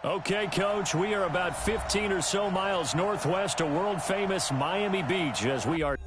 Okay, Coach, we are about 15 or so miles northwest of world-famous Miami Beach as we are...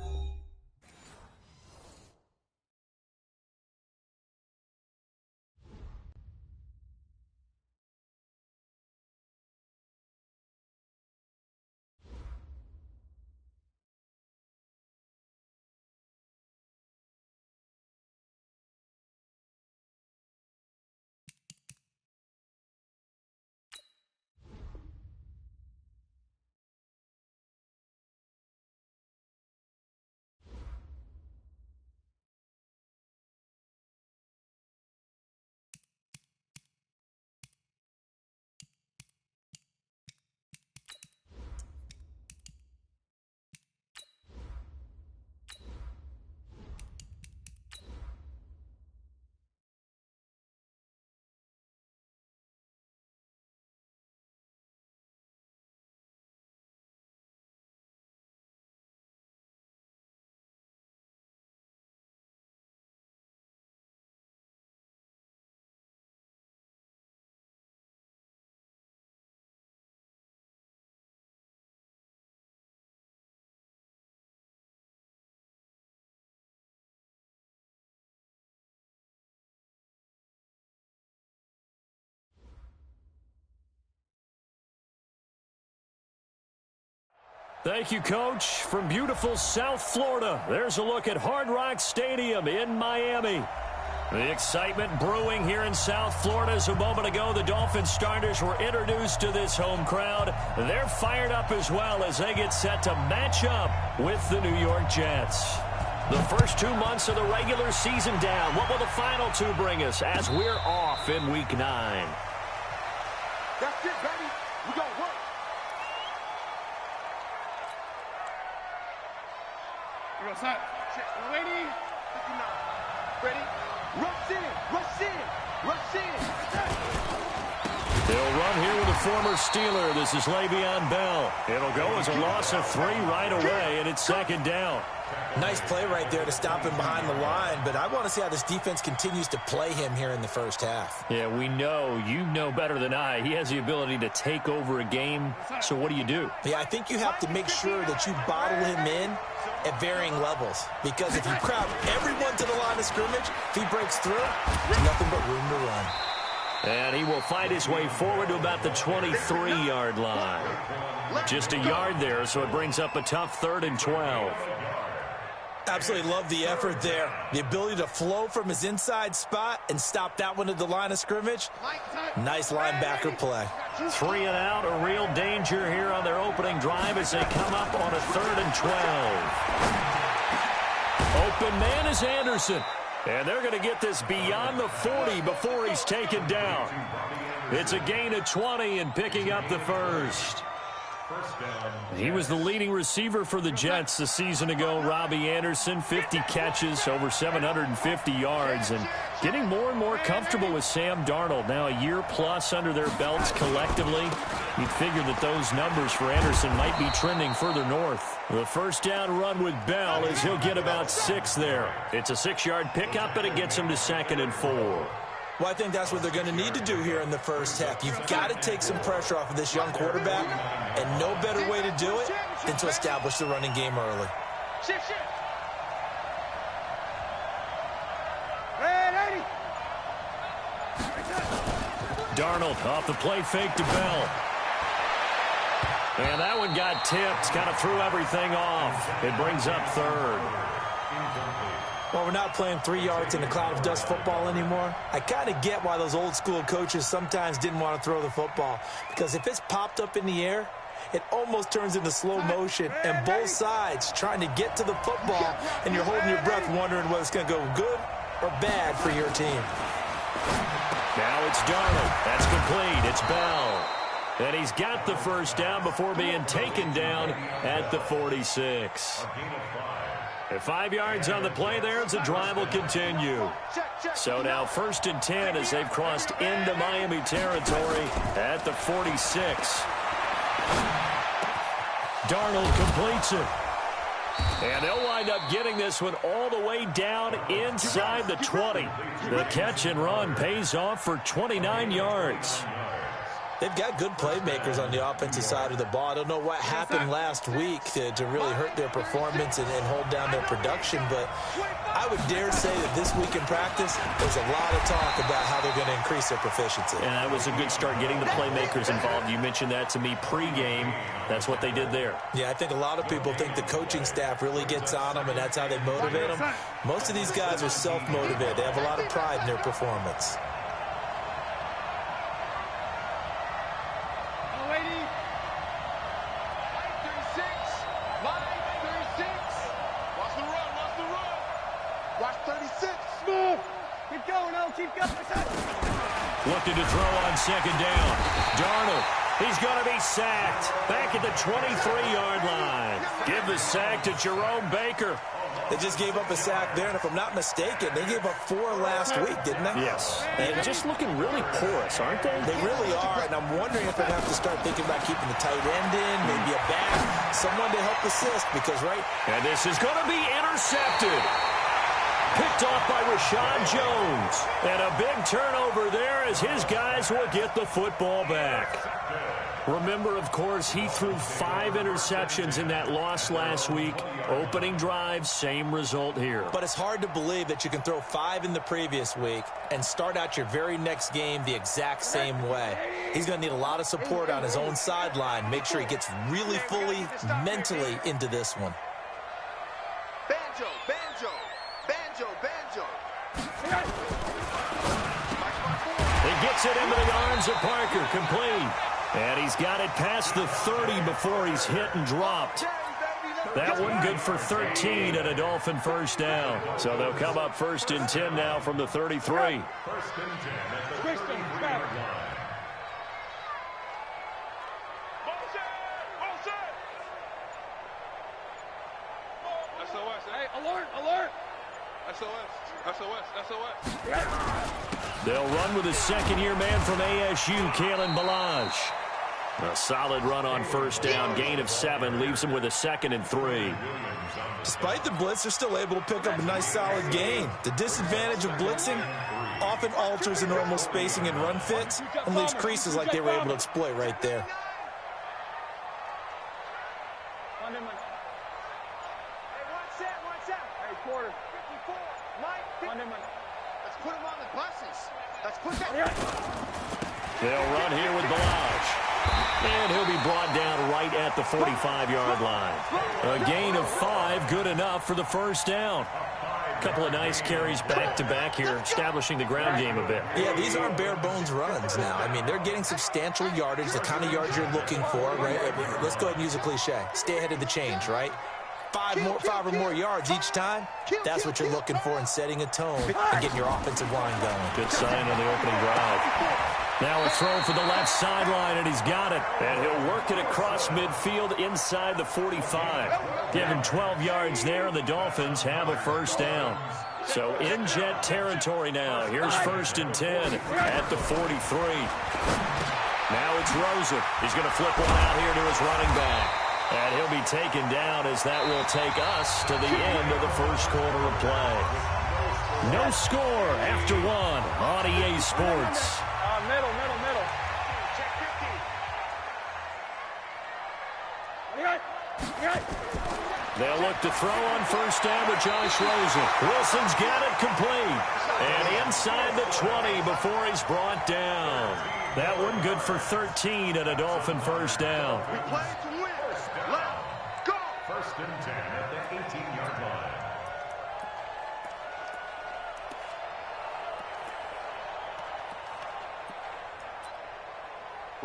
Thank you, Coach. From beautiful South Florida, there's a look at Hard Rock Stadium in Miami. The excitement brewing here in South Florida as a moment ago the Dolphins starters were introduced to this home crowd. They're fired up as well as they get set to match up with the New York Jets. The first 2 months of the regular season down. What will the final two bring us as we're off in Week 9? That's it, baby. We gonna work. You know, son. Ready? 59. Ready? Rush in. Rush in. Rush in. They'll run here with a former Steeler. This is Le'Veon Bell. It'll go as a loss of 3 right away, and it's second down. Nice play right there to stop him behind the line, but I want to see how this defense continues to play him here in the first half. Yeah, we know. You know better than I. He has the ability to take over a game, so what do you do? Yeah, I think you have to make sure that you bottle him in at varying levels, because if you crowd everyone to the line of scrimmage, if he breaks through, there's nothing but room to run. And he will fight his way forward to about the 23-yard line. Just a yard there, so it brings up a tough 3rd and 12. Absolutely love the effort there. The ability to flow from his inside spot and stop that one at the line of scrimmage. Nice linebacker play. 3 and out, a real danger here on their opening drive as they come up on a 3rd and 12. Open man is Anderson. And they're going to get this beyond the 40 before he's taken down. It's a gain of 20 and picking up the first. He was the leading receiver for the Jets a season ago, Robbie Anderson, 50 catches, over 750 yards, and getting more and more comfortable with Sam Darnold. Now a year plus under their belts collectively. You'd figure that those numbers for Anderson might be trending further north. The first down run with Bell is he'll get about 6 there. It's a 6-yard pickup, and it gets him to 2nd and 4. Well, I think that's what they're going to need to do here in the first half. You've got to take some pressure off of this young quarterback, and no better way to do it than to establish the running game early. Darnold off the play fake to Bell. And that one got tipped, kind of threw everything off. It brings up 3rd. Well, we're not playing 3 yards in a cloud of dust football anymore. I kind of get why those old school coaches sometimes didn't want to throw the football, because if it's popped up in the air, it almost turns into slow motion, and both sides trying to get to the football, and you're holding your breath wondering whether it's going to go good or bad for your team. Now it's Darnold. That's complete. It's Bell. And he's got the first down before being taken down at the 46. At 5 yards on the play there as the drive will continue. So now 1st and 10 as they've crossed into Miami territory at the 46. Darnold completes it. And they'll wind up getting this one all the way down inside the 20. The catch and run pays off for 29 yards. They've got good playmakers on the offensive side of the ball. I don't know what happened last week to really hurt their performance and hold down their production, but I would dare say that this week in practice, there's a lot of talk about how they're going to increase their proficiency. And that was a good start, getting the playmakers involved. You mentioned that to me pregame. That's what they did there. Yeah, I think a lot of people think the coaching staff really gets on them, and that's how they motivate them. Most of these guys are self-motivated. They have a lot of pride in their performance. Looking to throw on second down. Darnold, he's going to be sacked. Back at the 23-yard line. Give the sack to Jerome Baker. They just gave up a sack there, and if I'm not mistaken, they gave up 4 last week, didn't they? Yes. And just looking really porous, aren't they? They really are, and I'm wondering if they're going to have to start thinking about keeping the tight end in, maybe a back, someone to help assist, because, right? And this is going to be intercepted. Picked off by Rashad Jones. And a big turnover there as his guys will get the football back. Remember, of course, he threw 5 interceptions in that loss last week. Opening drive, same result here. But it's hard to believe that you can throw 5 in the previous week and start out your very next game the exact same way. He's going to need a lot of support on his own sideline. Make sure he gets really fully, mentally into this one. Banjo, banjo, banjo, banjo. He gets it into the arms of Parker, complete. And he's got it past the 30 before he's hit and dropped. That one good for 13 and a Dolphin first down. So they'll come up 1st and 10 now from the 33. 1st and 10 at the 15-yard line. SOS, hey, alert, alert. SOS, SOS, SOS. They'll run with a second-year man from ASU, Kalen Ballage. A solid run on first down, gain of 7, leaves him with a 2nd and 3. Despite the blitz, they're still able to pick up a nice, solid gain. The disadvantage of blitzing often alters the normal spacing and run fits and leaves creases like they were able to exploit right there. Hey, one set. Hey, quarter. 54, Mike. Let's put him on the buses. Let's put that. They'll run here with Ballage. And he'll be brought down right at the 45-yard line. A gain of 5, good enough for the first down. A couple of nice carries back-to-back here, establishing the ground game a bit. Yeah, these aren't bare-bones runs now. I mean, they're getting substantial yardage, the kind of yards you're looking for, right? I mean, let's go ahead and use a cliche. Stay ahead of the change, right? 5 or more yards each time, that's what you're looking for in setting a tone and getting your offensive line going. Good sign on the opening drive. Now a throw for the left sideline, and he's got it. And he'll work it across midfield inside the 45. Give him 12 yards there, and the Dolphins have a first down. So in Jet territory now. Here's 1st and 10 at the 43. Now it's Rosen. He's going to flip one out here to his running back. And he'll be taken down as that will take us to the end of the first quarter of play. No score after 1 on EA Sports. Middle. They'll look to throw on first down with Josh Rosen. Wilson's got it complete. And inside the 20 before he's brought down. That one good for 13 and a Dolphin first down. We play to win. Let's go. 1st and 10 at the 18-yard line.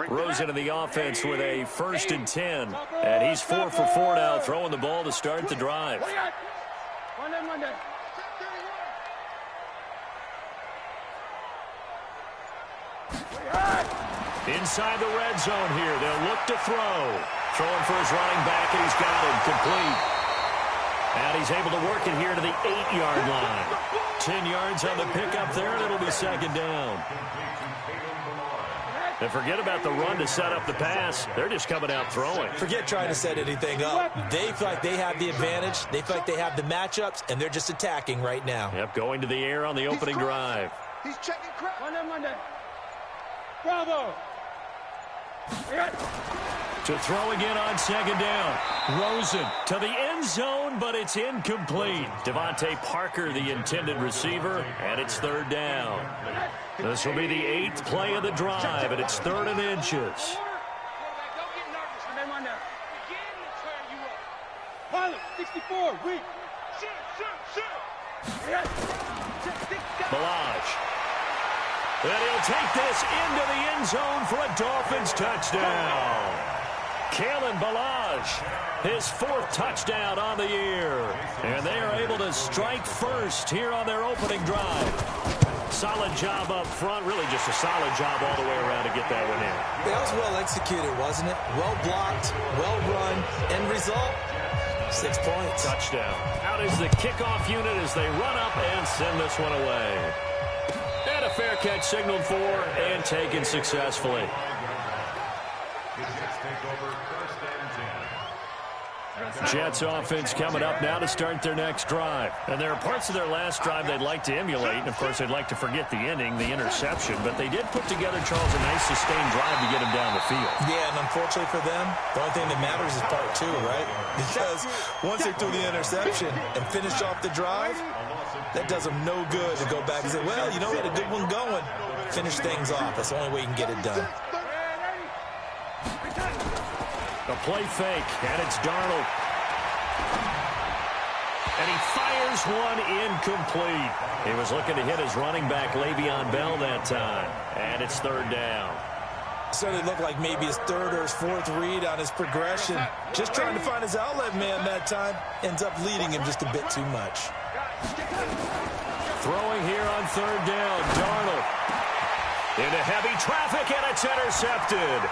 Rosen in the offense with a 1st and 10. And he's 4 for 4 now, throwing the ball to start the drive. Inside the red zone here, they'll look to throw. Throwing for his running back, and he's got him complete. And he's able to work it here to the 8-yard line. 10 yards on the pickup there, and it'll be 2nd down. And forget about the run to set up the pass. They're just coming out throwing. Forget trying to set anything up. They feel like they have the advantage. They feel like they have the matchups, and they're just attacking right now. Yep, going to the air on the opening drive. He's checking crap. Monday. Bravo. To throw again on second down. Rosen to the end zone, but it's incomplete. Devontae Parker, the intended receiver, and it's third down. This will be the 8th play of the drive, and it's 3rd and inches. Pilot, 64, weak. Balaj. And he'll take this into the end zone for a Dolphins touchdown. Kalen Balaj, his 4th touchdown on the year. And they are able to strike first here on their opening drive. Solid job up front, really just a solid job all the way around to get that one in. That was well executed, wasn't it? Well blocked, well run, end result, 6 points. Touchdown. Out is the kickoff unit as they run up and send this one away. And a fair catch signaled for and taken successfully. Jets offense coming up now to start their next drive. And there are parts of their last drive they'd like to emulate. And, of course, they'd like to forget the ending, the interception. But they did put together, Charles, a nice sustained drive to get him down the field. Yeah, and unfortunately for them, the only thing that matters is part 2, right? Because once they threw the interception and finished off the drive, that does them no good to go back and say, well, you know, we had a good one going. Finish things off. That's the only way you can get it done. A play fake, and it's Darnold. And he fires one incomplete. He was looking to hit his running back, Le'Veon Bell, that time. And it's 3rd down. So it looked like maybe his 3rd or his 4th read on his progression. Just trying to find his outlet man that time. Ends up leading him just a bit too much. Throwing here on 3rd down, Darnold. Into heavy traffic, and it's intercepted.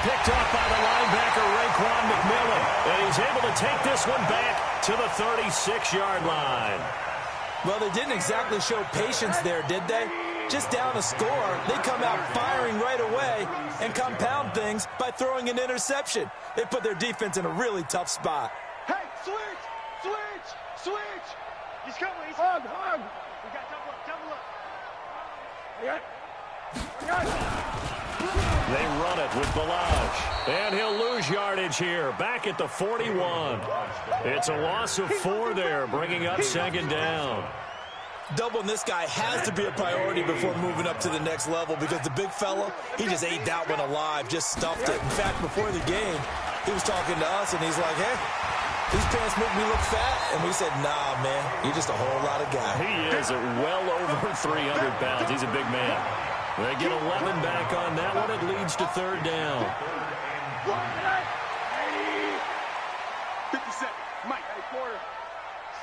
Picked up by the linebacker, Raekwon McMillan. And he's able to take this one back to the 36-yard line. Well, they didn't exactly show patience there, did they? Just down a score, they come out firing right away and compound things by throwing an interception. They put their defense in a really tough spot. Hey, switch! He's coming, hug! We got double up. They run it with Balaj. And he'll lose yardage here. Back at the 41. It's a loss of 4 there, bringing up 2nd down. Doubling this guy has to be a priority before moving up to the next level because the big fella, he just ate that one alive, just stuffed it. In fact, before the game, he was talking to us, and he's like, hey, these pants make me look fat. And we said, nah, man, you're just a whole lot of guy. He is at well over 300 pounds. He's a big man. They get 11 back on that one. It leads to 3rd down. 57. Mike, a quarter.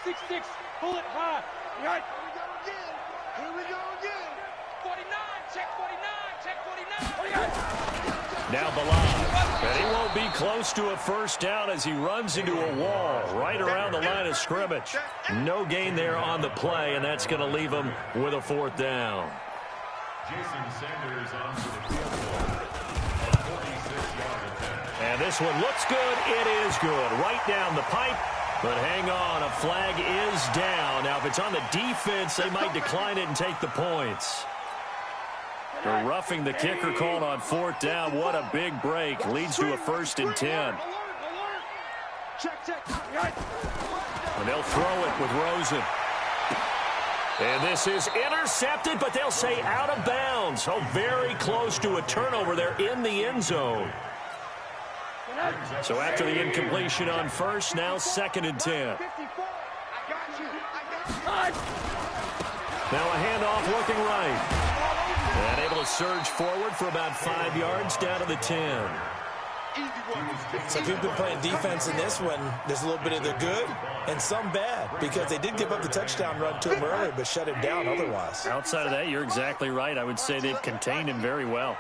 6-6. Pull it high. Right. Here we go again. 49. Check 49. Now Balaj. And he won't be close to a 1st down as he runs into a wall right around the line of scrimmage. No gain there on the play, and that's going to leave him with a 4th down. Jason Sanders on to the field goal. 46-yard attempt. And this one looks good. It is good. Right down the pipe. But hang on, a flag is down. Now, if it's on the defense, they might decline it and take the points. They're roughing the kicker called on 4th down. What a big break. Leads to a 1st and 10. And they'll throw it with Rosen. And this is intercepted, but they'll say out of bounds. Oh, very close to a turnover there in the end zone. So after the incompletion on 1st, now 2nd and 10. Now a handoff looking right. And able to surge forward for about 5 yards down to the 10. So if you've been playing defense in this one, there's a little bit of the good and some bad because they did give up the touchdown run to him earlier but shut him down otherwise. Outside of that, you're exactly right. I would say they've contained him very well.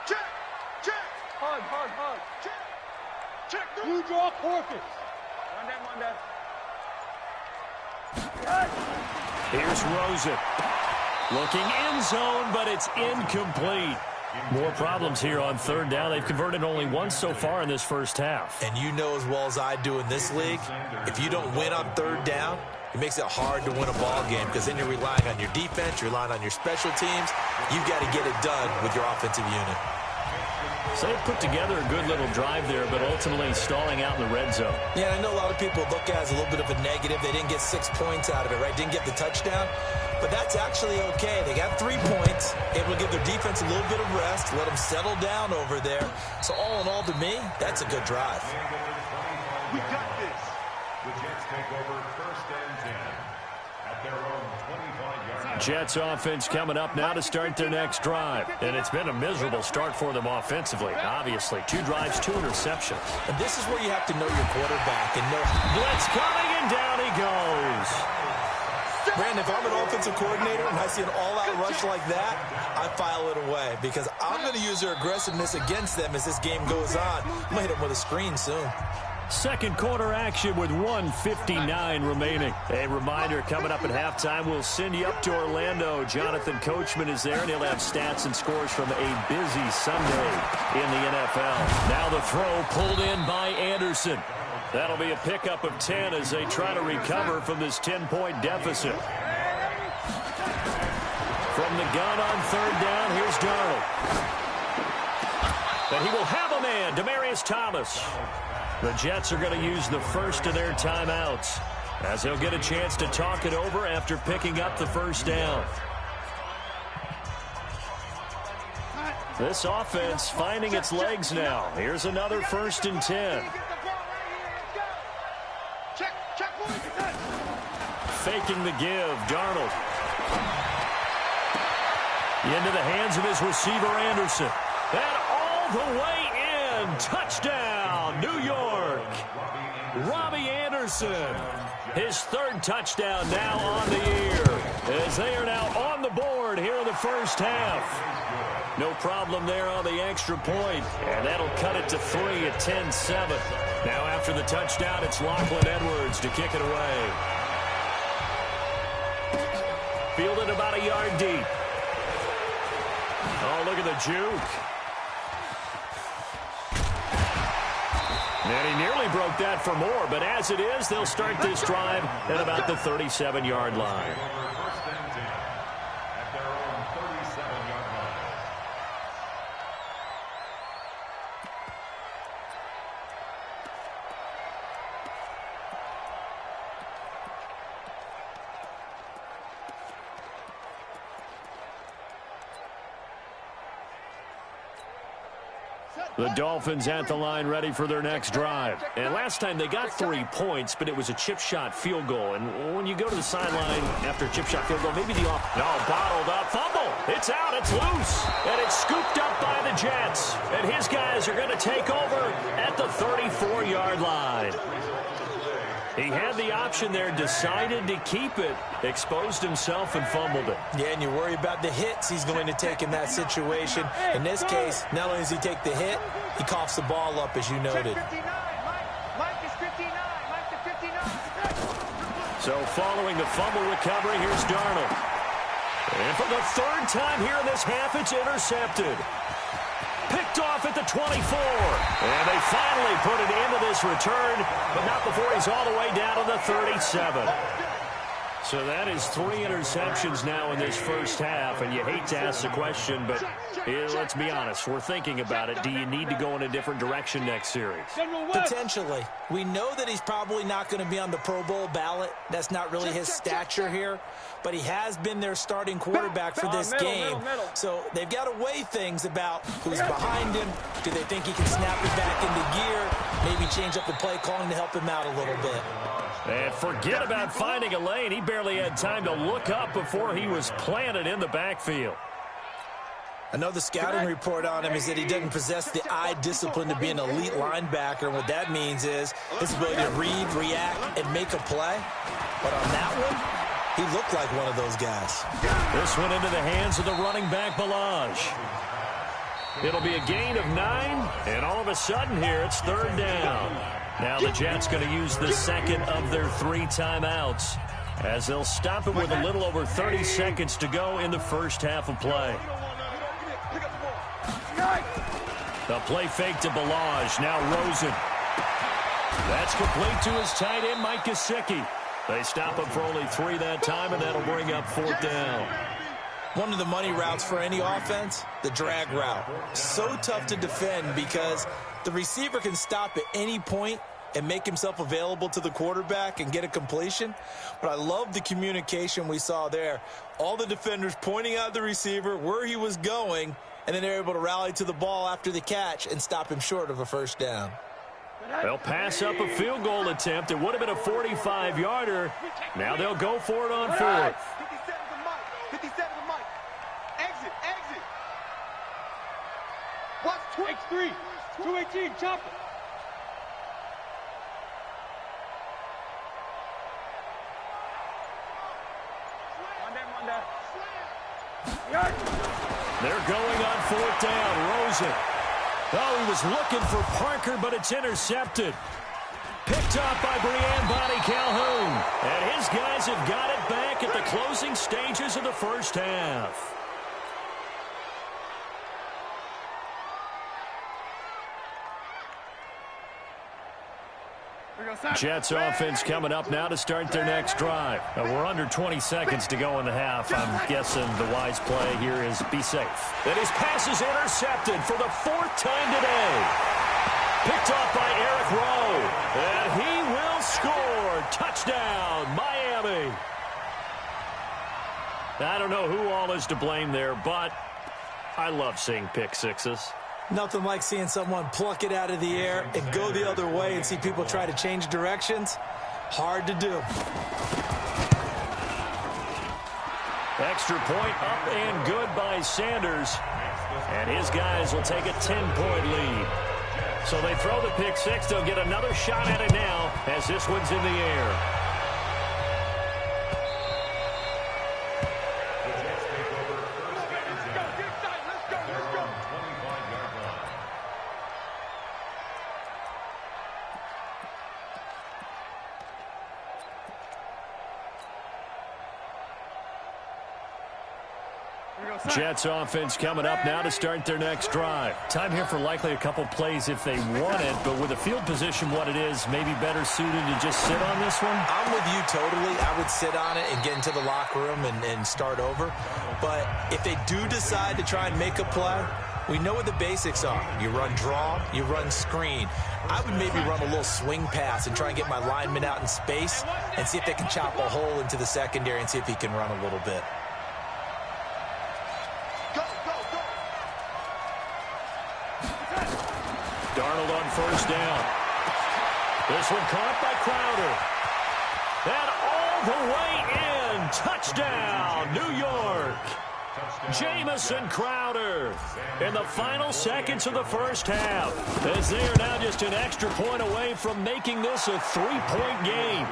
Check. Hug. Check. You draw forfeit. One. Here's Rosen. Looking end zone, but it's incomplete. More problems here on 3rd down. They've converted only once so far in this 1st half. And you know as well as I do in this league, if you don't win on 3rd down, it makes it hard to win a ball game because then you're relying on your defense, you're relying on your special teams. You've got to get it done with your offensive unit. So they put together a good little drive there, but ultimately stalling out in the red zone. Yeah, I know a lot of people look at it as a little bit of a negative. They didn't get 6 points out of it, right? Didn't get the touchdown. But that's actually okay. They got 3 points, able to give their defense a little bit of rest, let them settle down over there. So all in all, to me, that's a good drive. We got this. The Jets take over 1st and 10 at their own 25-yard line. Jets offense coming up now to start their next drive. And it's been a miserable start for them offensively, obviously. 2 drives, 2 interceptions. And this is where you have to know your quarterback and know. Blitz coming, and down he goes. Brandon, if I'm an offensive coordinator and I see an all-out rush like that, I file it away because I'm going to use their aggressiveness against them as this game goes on. I'm going to hit them with a screen soon. Second quarter action with 1:59 remaining. A reminder, coming up at halftime, we'll send you up to Orlando. Jonathan Coachman is there, and he'll have stats and scores from a busy Sunday in the NFL. Now the throw pulled in by Anderson. That'll be a pickup of 10 as they try to recover from this 10-point deficit. From the gun on 3rd down, here's Darnold. And he will have a man, Demaryius Thomas. The Jets are going to use the first of their timeouts as they'll get a chance to talk it over after picking up the 1st down. This offense finding its legs now. Here's another 1st and 10. Faking the give, Darnold. Into the hands of his receiver, Anderson. And all the way in. Touchdown, New York. Robbie Anderson. His 3rd touchdown now on the year. As they are now on the board here in the first half. No problem there on the extra point. And that'll cut it to 3 at 10-7. Now after the touchdown, it's Lachlan Edwards to kick it away. Fielded about a yard deep. Oh, look at the juke. And he nearly broke that for more, but as it is, they'll start this drive at about the 37-yard line. The Dolphins at the line ready for their next drive. And last time they got 3 points, but it was a chip shot field goal. And when you go to the sideline after a chip shot field goal, maybe the bottled up fumble. It's out, it's loose. And it's scooped up by the Jets. And his guys are going to take over at the 34-yard line. He had the option there, decided to keep it, exposed himself and fumbled it. Yeah, and you worry about the hits he's going to take in that situation. In this case, not only does he take the hit, he coughs the ball up, as you noted. Mike is 59. Mike is 59. So following the fumble recovery, here's Darnold. And for the 3rd time here in this half, it's intercepted. Picked off at the 24. And they finally put it into this return, but not before he's all the way down to the 37. So that is 3 interceptions now in this first half, and you hate to ask the question, but let's be honest, we're thinking about it. Do you need to go in a different direction next series? Potentially. We know that he's probably not going to be on the Pro Bowl ballot. That's not really his stature here, but he has been their starting quarterback for this game. So they've got to weigh things about who's behind him. Do they think he can snap it back into gear? Maybe change up the play calling to help him out a little bit. And forget about finding a lane. He barely had time to look up before he was planted in the backfield. Another scouting report on him is that he doesn't possess the eye discipline to be an elite linebacker. And what that means is his ability to read, react, and make a play. But on that one, he looked like one of those guys. This one into the hands of the running back, Ballage. It'll be a gain of 9, and all of a sudden here, it's 3rd down. Now the Jets going to use the 2nd of their 3 timeouts as they'll stop it with a little over 30 seconds to go in the first half of play. The play fake to Ballage. Now Rosen. That's complete to his tight end, Mike Gesicki. They stop him for only 3 that time, and that'll bring up 4th down. One of the money routes for any offense, the drag route. So tough to defend because the receiver can stop at any point and make himself available to the quarterback and get a completion. But I love the communication we saw there. All the defenders pointing out the receiver, where he was going, and then they're able to rally to the ball after the catch and stop him short of a first down. They'll pass up a field goal attempt. It would have been a 45-yarder. Now they'll go for it on fourth. 57 to Mike. Exit. Watch X3. 218, chopper. They're going on fourth down. Rosen. Oh, he was looking for Parker, but it's intercepted. Picked up by Brian Calhoun. And his guys have got it back at the closing stages of the first half. Jets offense coming up now to start their next drive. We're under 20 seconds to go in the half. I'm guessing the wise play here is be safe. And his pass is intercepted for the fourth time today. Picked off by Eric Rowe. And he will score. Touchdown, Miami. I don't know who all is to blame there, but I love seeing pick sixes. Nothing like seeing someone pluck it out of the air and go the other way and see people try to change directions. Hard to do. Extra point up and good by Sanders. And his guys will take a 10-point lead. So they throw the pick six. They'll get another shot at it now as this one's in the air. Jets offense coming up now to start their next drive. Time here for likely a couple plays if they want it, but with the field position what it is, maybe better suited to just sit on this one? I'm with you totally. I would sit on it and get into the locker room and start over. But if they do decide to try and make a play, we know what the basics are. You run draw, you run screen. I would maybe run a little swing pass and try and get my lineman out in space and see if they can chop a hole into the secondary and see if he can run a little bit. Darnold on first down. This one caught by Crowder. And all the way in. Touchdown, New York. Jamison Crowder in the final seconds of the first half. As they are now just an extra point away from making this a three-point game.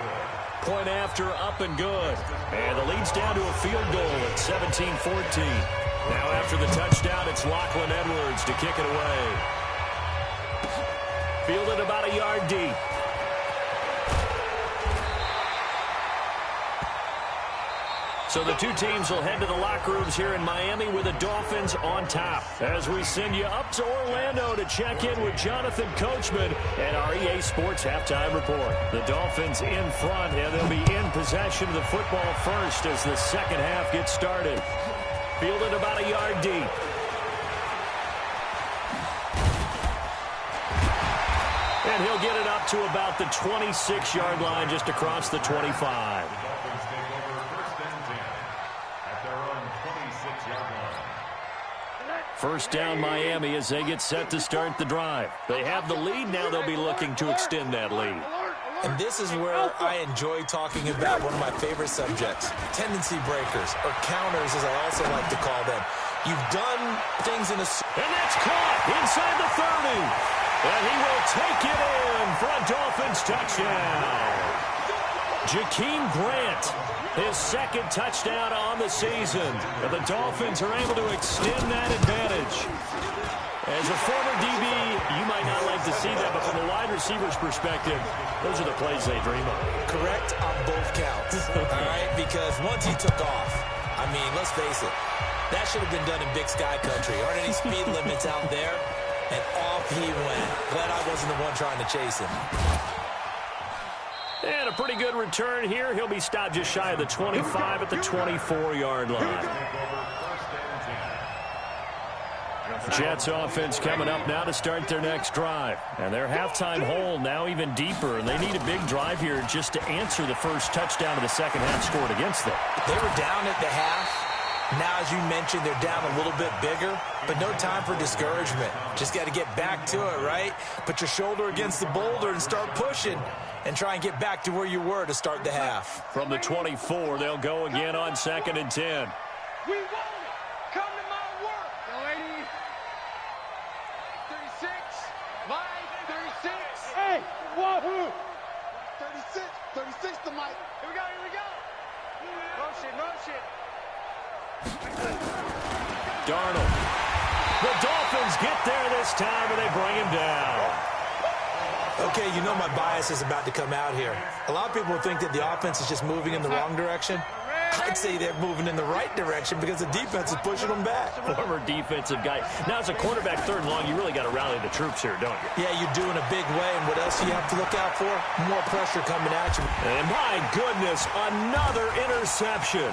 Point after up and good. And the lead's down to a field goal at 17-14. Now after the touchdown, it's Lachlan Edwards to kick it away. Fielded about a yard deep. So the two teams will head to the locker rooms here in Miami with the Dolphins on top. As we send you up to Orlando to check in with Jonathan Coachman and our EA Sports Halftime Report. The Dolphins in front, and they'll be in possession of the football first as the second half gets started. Fielded about a yard deep. And he'll get it up to about the 26-yard line just across the 25. The Dolphins take over first and 10 at their own 26-yard line. First down Miami as they get set to start the drive. They have the lead. Now they'll be looking to extend that lead. And this is where I enjoy talking about one of my favorite subjects, tendency breakers, or counters as I also like to call them. You've done things in a... And that's caught inside the 30. And he will take it in for a Dolphins touchdown. Jakeem Grant, his second touchdown on the season. And the Dolphins are able to extend that advantage. As a former DB, you might not like to see that, but from a wide receiver's perspective, those are the plays they dream of. Correct on both counts, all right? Because once he took off, I mean, let's face it, that should have been done in Big Sky Country. Aren't any speed limits out there? And off he went. Glad I wasn't the one trying to chase him. And a pretty good return here. He'll be stopped just shy of the 25 at the 24-yard line. Jets offense coming up now to start their next drive. And their halftime hole now even deeper, and they need a big drive here just to answer the first touchdown of the second half scored against them. They were down at the half. Now, as you mentioned, they're down a little bit bigger, but no time for discouragement. Just got to get back to it, right? Put your shoulder against the boulder and start pushing and try and get back to where you were to start the half. From the 24, they'll go again on 2nd and 10. We want it. Come to my work. Yo, lady. 36. Line 36. Hey, wahoo. 36. 36 to Mike. Here we go. Here we go. Motion, motion. Darnold. The Dolphins get there this time, and they bring him down. Okay, you know my bias is about to come out here. A lot of people think that the offense is just moving in the wrong direction. I'd say they're moving in the right direction because the defense is pushing them back. Former defensive guy. Now, as a quarterback 3rd and long, you really got to rally the troops here, don't you? Yeah, you do in a big way, and what else do you have to look out for? More pressure coming at you. And my goodness, another interception.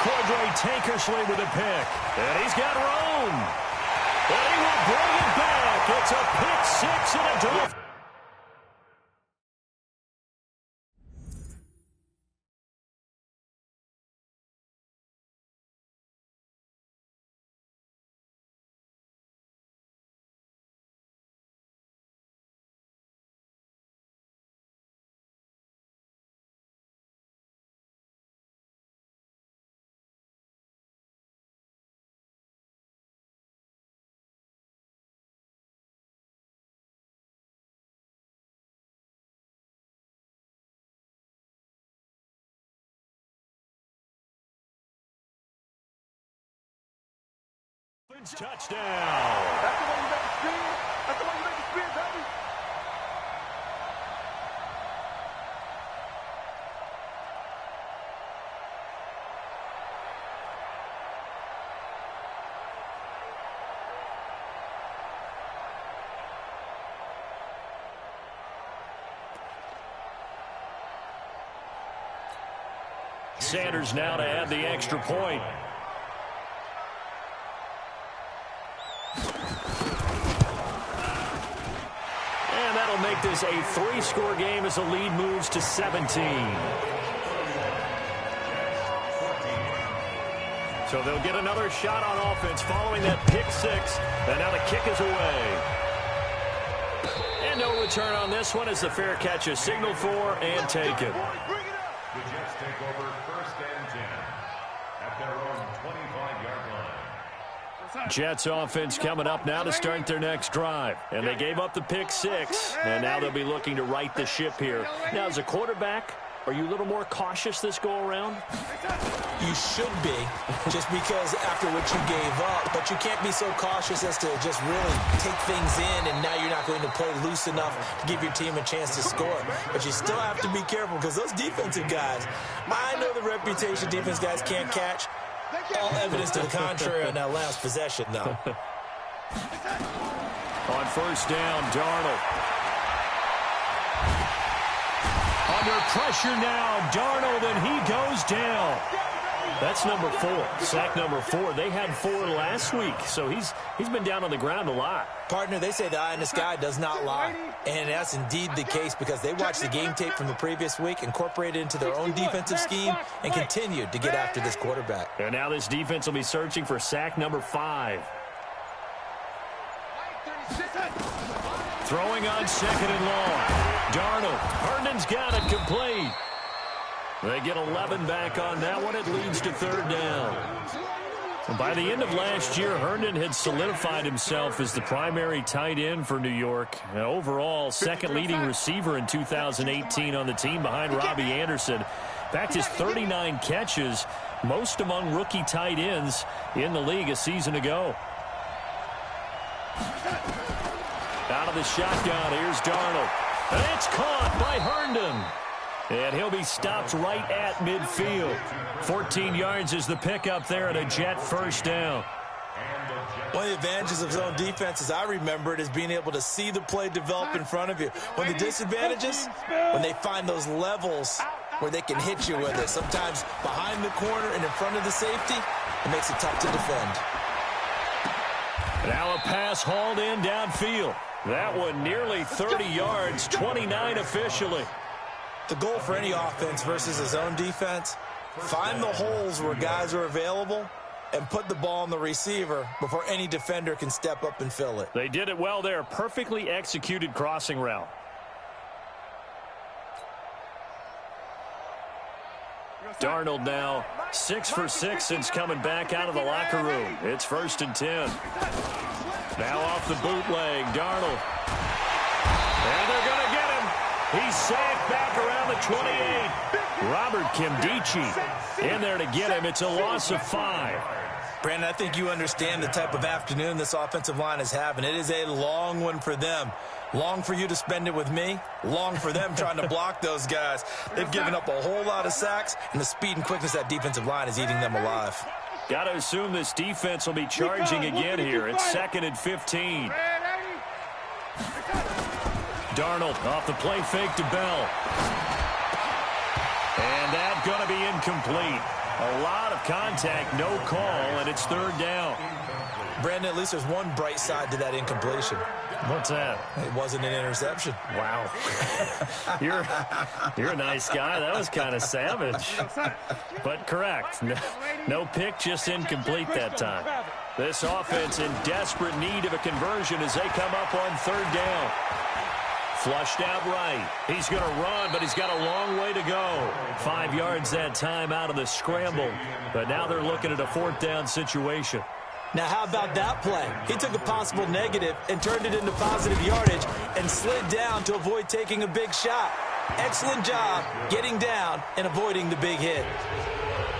Cordray Tankersley with a pick. And he's got room. And he will bring it back. It's a pick 6 and a Dolphin. Touchdown. That's the way you make it spin. That's the way you make it spin, baby. Sanders now to add the extra point. And that'll make this a 3-score game as the lead moves to 17. So they'll get another shot on offense following that pick 6. And now the kick is away. And no return on this one as the fair catch is signaled for and taken. The Jets take over 1st and 10 at their own 25-yard line. Jets offense coming up now to start their next drive. And they gave up the pick 6. And now they'll be looking to right the ship here. Now, as a quarterback, are you a little more cautious this go-around? You should be, just because after what you gave up. But you can't be so cautious as to just really take things in, and now you're not going to play loose enough to give your team a chance to score. But you still have to be careful because those defensive guys, I know the reputation defense guys can't catch. All evidence to the contrary on that last possession, though. On 1st down, Darnold. Under pressure now, Darnold, and he goes down. That's number 4, sack number 4. They had 4 last week, so he's been down on the ground a lot. Partner, they say the eye in the sky does not lie. And that's indeed the case because they watched the game tape from the previous week, incorporated it into their own defensive scheme, and continued to get after this quarterback. And now this defense will be searching for sack number 5. Throwing on 2nd and long. Darnold. Herndon's got it complete. They get 11 back on that one. It leads to 3rd down. And by the end of last year, Herndon had solidified himself as the primary tight end for New York. And overall, 2nd leading receiver in 2018 on the team behind Robbie Anderson. In fact, his 39 catches, most among rookie tight ends in the league a season ago. Out of the shotgun, here's Darnold. And it's caught by Herndon. And he'll be stopped right at midfield. 14 yards is the pickup there and a Jet 1st down. One of the advantages of zone defense, as I remember it, is being able to see the play develop in front of you. When the disadvantages, when they find those levels where they can hit you with it, sometimes behind the corner and in front of the safety, it makes it tough to defend. Now a pass hauled in downfield. That one nearly 30 yards, 29 officially. The goal for any offense versus his own defense, find the holes where guys are available and put the ball on the receiver before any defender can step up and fill it. They did it well there. Perfectly executed crossing route. Darnold now 6 for 6 since coming back out of the locker room. It's 1st and 10. Now off the bootleg, Darnold. And they're going to get him. He's safe back around the 28. Robert Kimdichie in there to get him. It's a loss of 5. Brandon, I think you understand the type of afternoon this offensive line is having. It is a long one for them. Long for you to spend it with me. Long for them trying to block those guys. They've given up a whole lot of sacks, and the speed and quickness of that defensive line is eating them alive. Got to assume this defense will be charging again here. It's 2nd and 15. Darnold off the play fake to Bell. And that's going to be incomplete. A lot of contact, no call, and it's 3rd down. Brandon, at least there's one bright side to that incompletion. What's that? It wasn't an interception. Wow. You're a nice guy. That was kind of savage. But correct. No pick, just incomplete that time. This offense in desperate need of a conversion as they come up on 3rd down. Flushed out right. He's going to run, but he's got a long way to go. 5 yards that time out of the scramble. But now they're looking at a 4th down situation. Now, how about that play? He took a possible negative and turned it into positive yardage and slid down to avoid taking a big shot. Excellent job getting down and avoiding the big hit.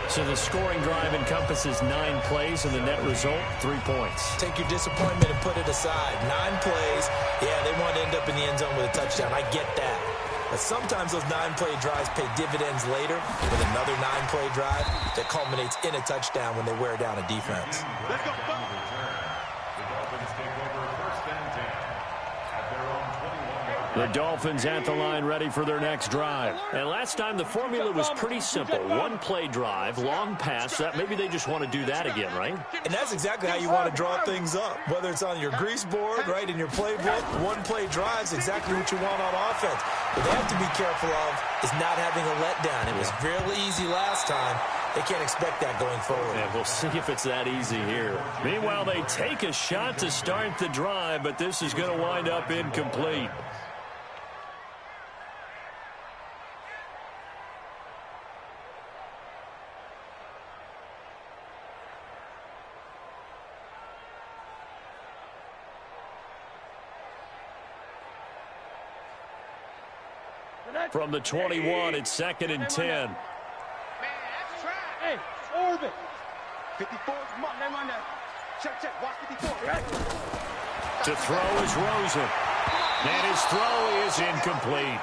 So the scoring drive encompasses 9 plays, and the net result, 3 points. Take your disappointment and put it aside. 9 plays. Yeah, they want to end up in the end zone with a touchdown. I get that. But sometimes those 9-play drives pay dividends later with another 9-play drive that culminates in a touchdown when they wear down a defense. Let's go. The Dolphins take over 1st and 10 at their own 21-yard line. The Dolphins at the line ready for their next drive. And last time the formula was pretty simple. 1-play drive, long pass. That maybe they just want to do that again, right? And that's exactly how you want to draw things up. Whether it's on your grease board, right, in your playbook, 1-play drive's exactly what you want on offense. What they have to be careful of is not having a letdown. It was real easy last time. They can't expect that going forward. And we'll see if it's that easy here. Meanwhile, they take a shot to start the drive, but this is going to wind up incomplete. From the 21, it's 2nd and 10. Hey, orbit. 54 is mark. They run that. Check. Watch 54. To throw is Rosen. And his throw is incomplete.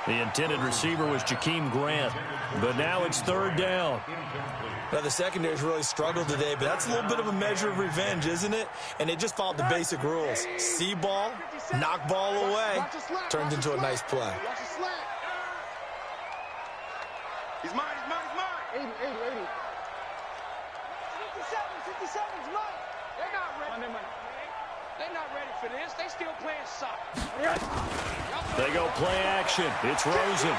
The intended receiver was Jakeem Grant. But now it's 3rd down. Now, the secondary's really struggled today, but that's a little bit of a measure of revenge, isn't it? And they just followed the basic rules. See ball, knock ball away, turns into a nice play. He's mine. 80. 57 is mine. They're not ready. They're not ready for this. They still playing soccer. They go play action. It's Rosen.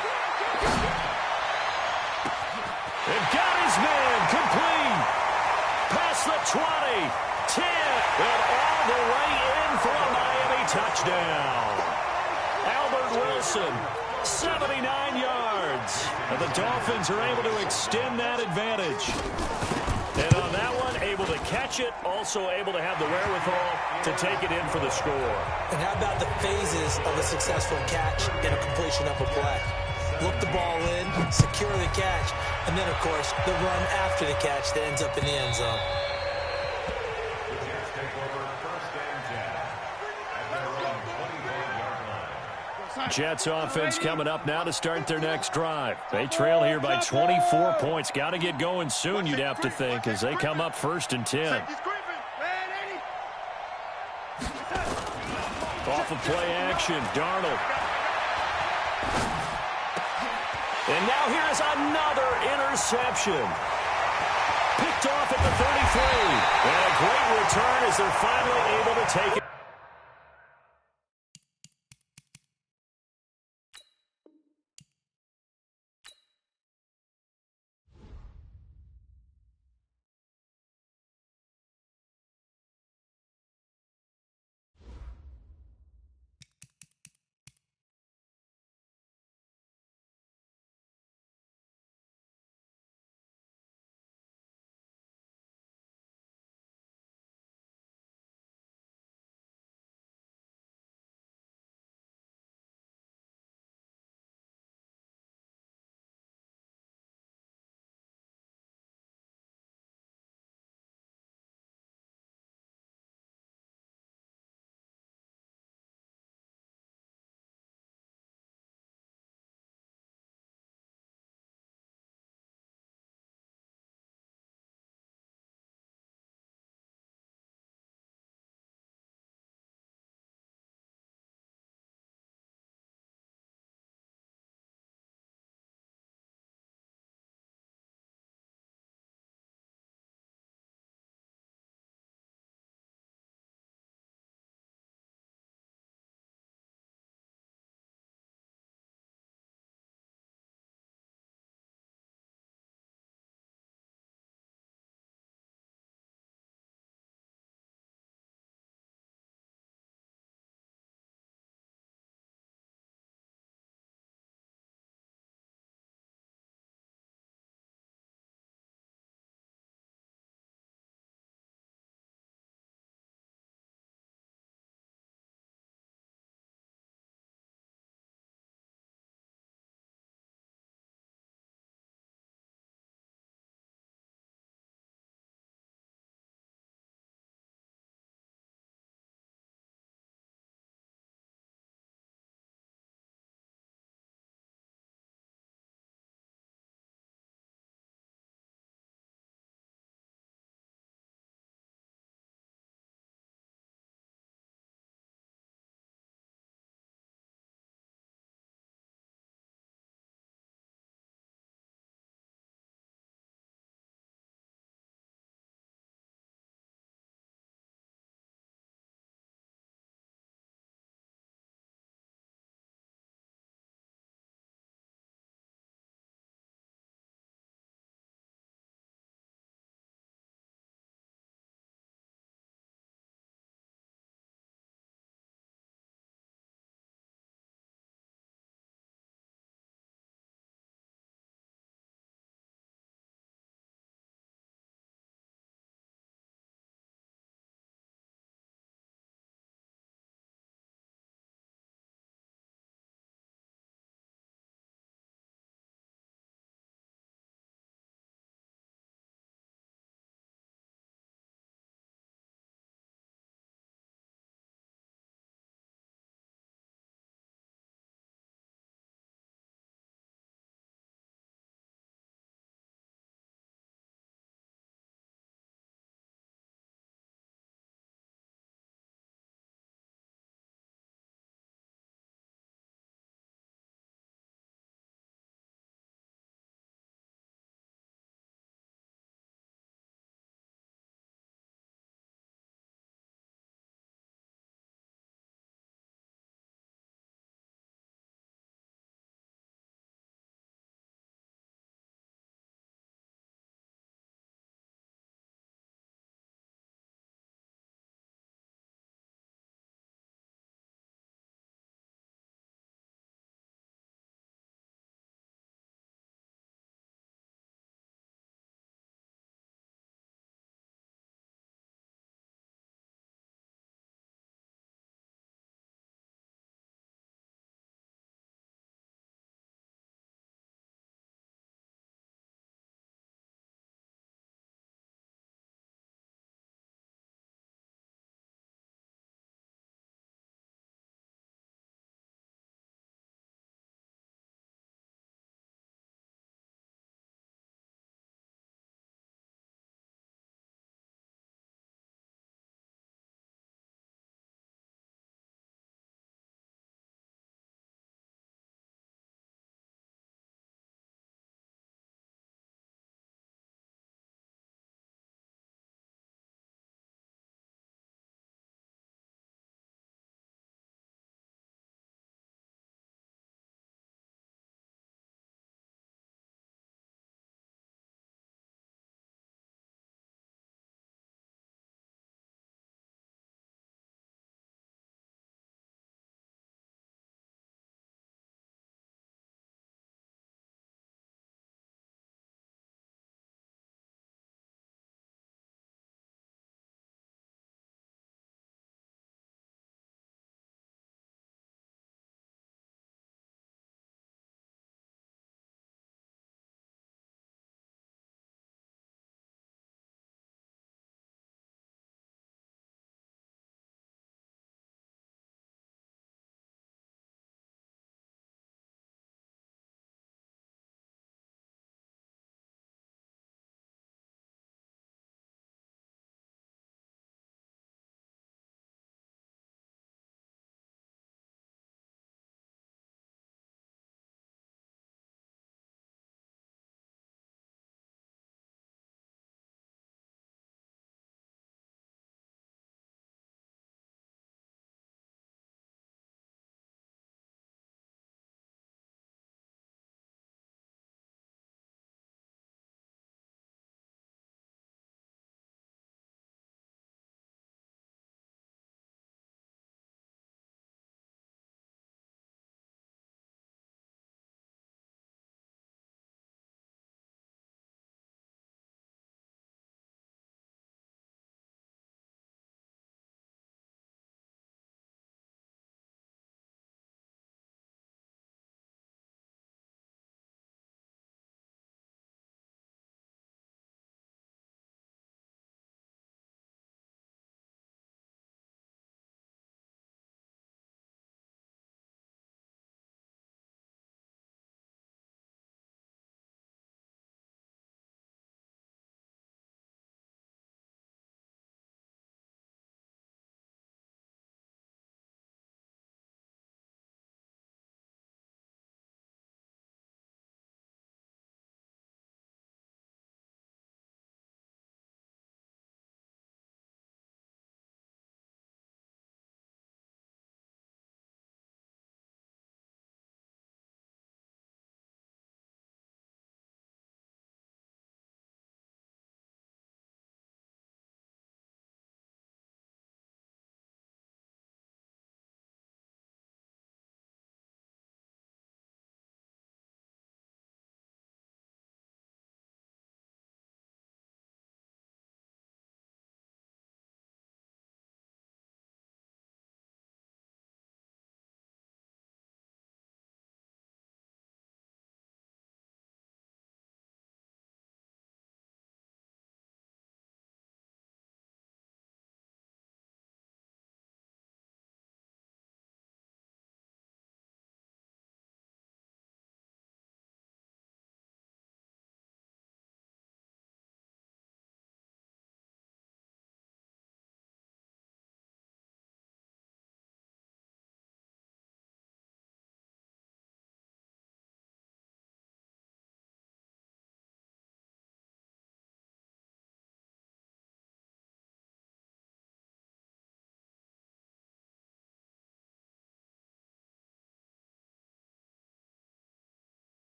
And got his man complete. Past the 20, 10, and all the way in for a Miami touchdown. Albert Wilson, 79 yards. And the Dolphins are able to extend that advantage. And on that one, able to catch it, also able to have the wherewithal to take it in for the score. And how about the phases of a successful catch and a completion of a play? Look the ball in, secure the catch, and then, of course, the run after the catch that ends up in the end zone. The Jets take over 1st and 10 at their own 21-yard line. Jets offense coming up now to start their next drive. They trail here by 24 points. Got to get going soon, you'd have to think, as they come up 1st and 10. Off of play action, Darnold. And now here's another interception. Picked off at the 33. And a great return as they're finally able to take it.